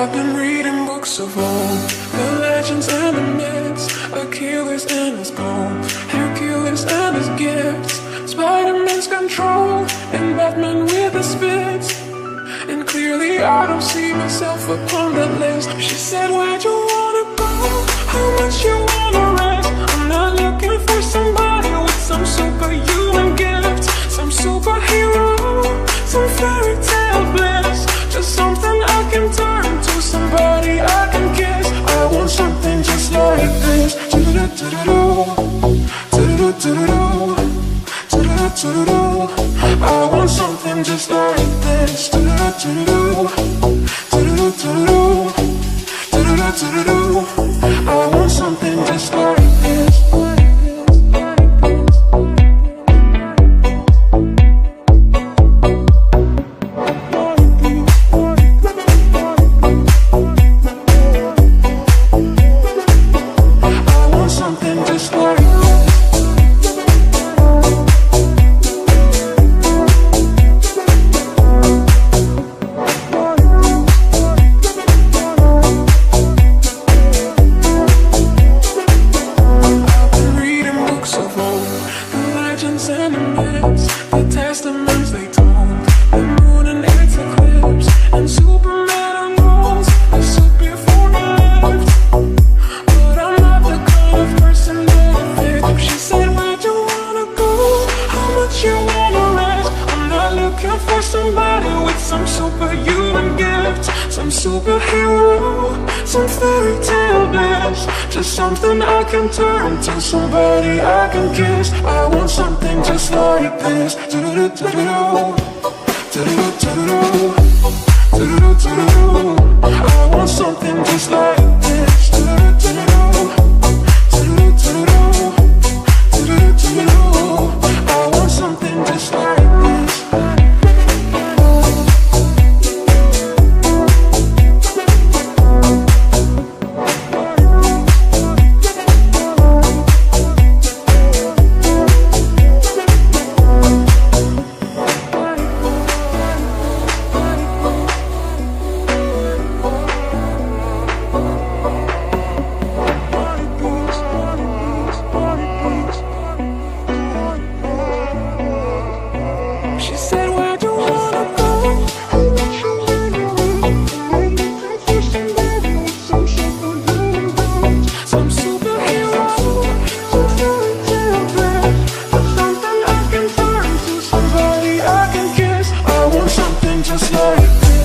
I've been reading books of old, the legends and the myths, Achilles and his gold, Hercules and his gifts, Spider-Man's control, and Batman with his fits. And clearly I don't see myself upon that list. She said, where'd you wanna go? How much you wanna rest? I'm not looking for somebody with some superhuman gifts, some superhero, some fairy tale bliss, just something I can turn to, somebody I can kiss. I want something just like this. I want something just like this. I want something just like this. Something I can turn to, somebody I can kiss. I want something just like this. I want something just like this. I want something just like this.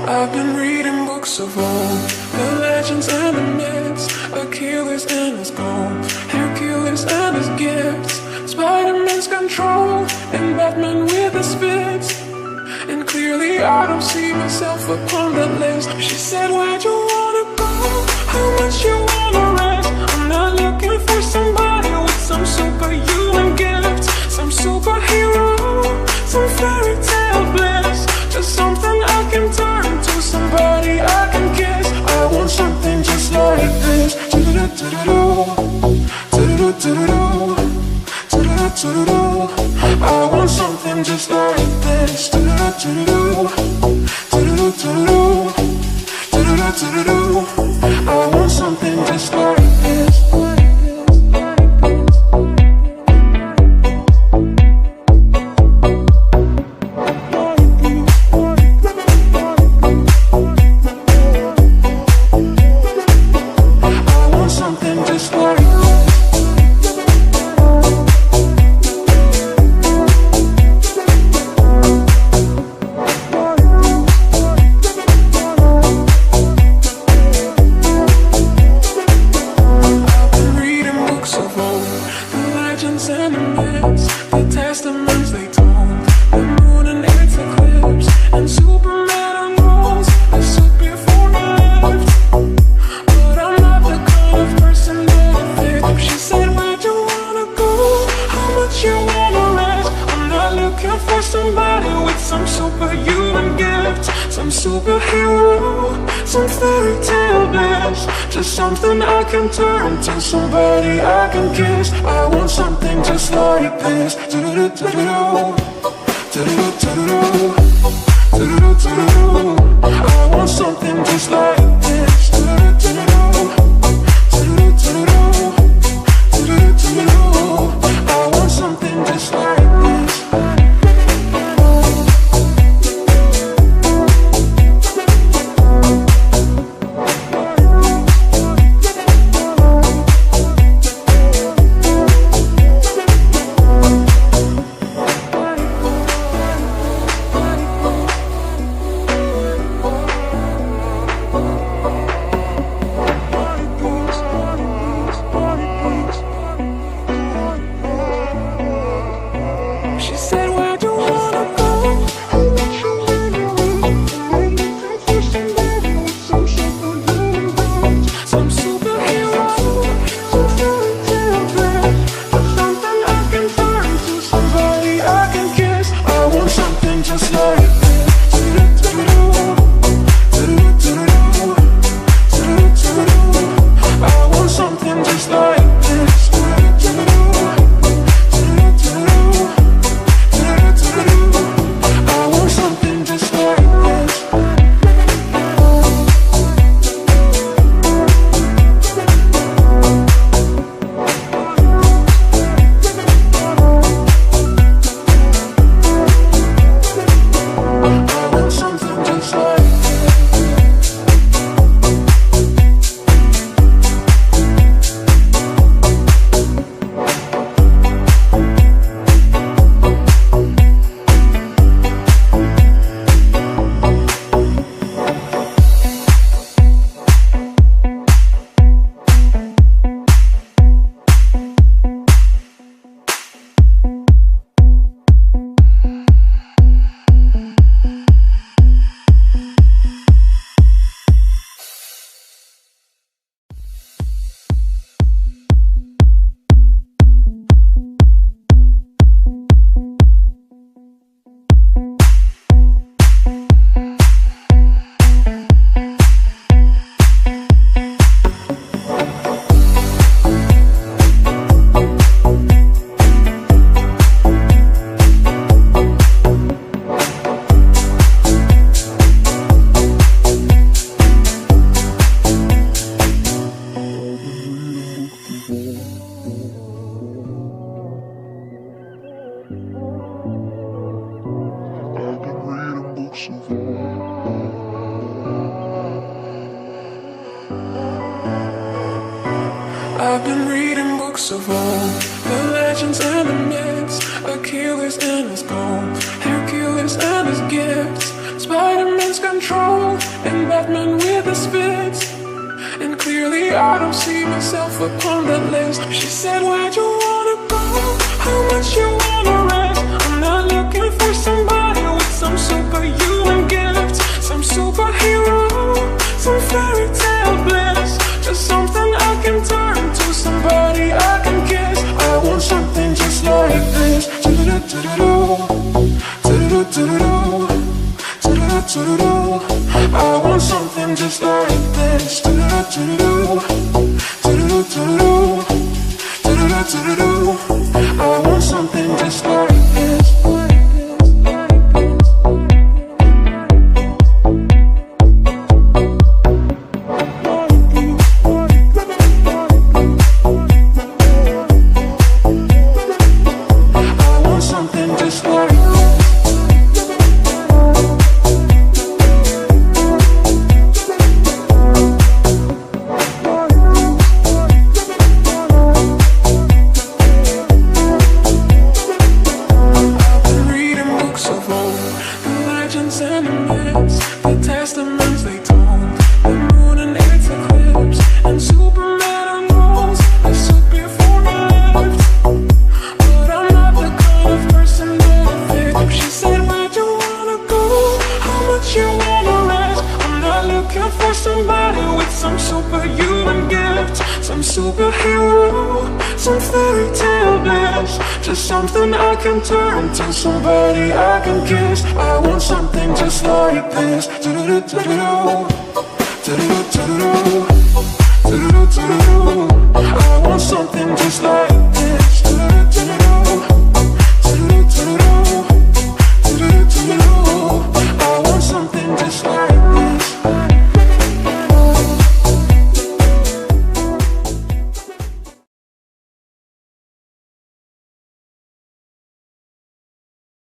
I've been reading books of old, the legends and the myths, Achilles and his gold, Hercules and his gifts, Spider-Man's control, Batman with his fists. And clearly I don't see myself upon that list. She said, where'd you wanna go? How much you wanna rest? I'm not looking for somebody with some superhuman gifts, some superhero, some fairy tale bliss. Just something I can turn to, somebody I can kiss. I want something just like this. I want something just like this. I want something just like this. Something I can turn to, somebody I can kiss. I want something just like this. I want something just like this. I want something just like this. I've been reading books of old, the legends and the myths, Achilles and his gold, Hercules and his gifts, Spider-Man's control, and Batman with his fists. And clearly I don't see myself upon that list. She said, where'd you wanna go? How much you wanna rest? I'm not looking some superhuman gift, some superhero, some fairy tale bliss. Just something I can turn to, somebody I can kiss. I want something just like this. I want something just like this. I want something just like this. Something I can turn to, somebody I can kiss. I want something just like this.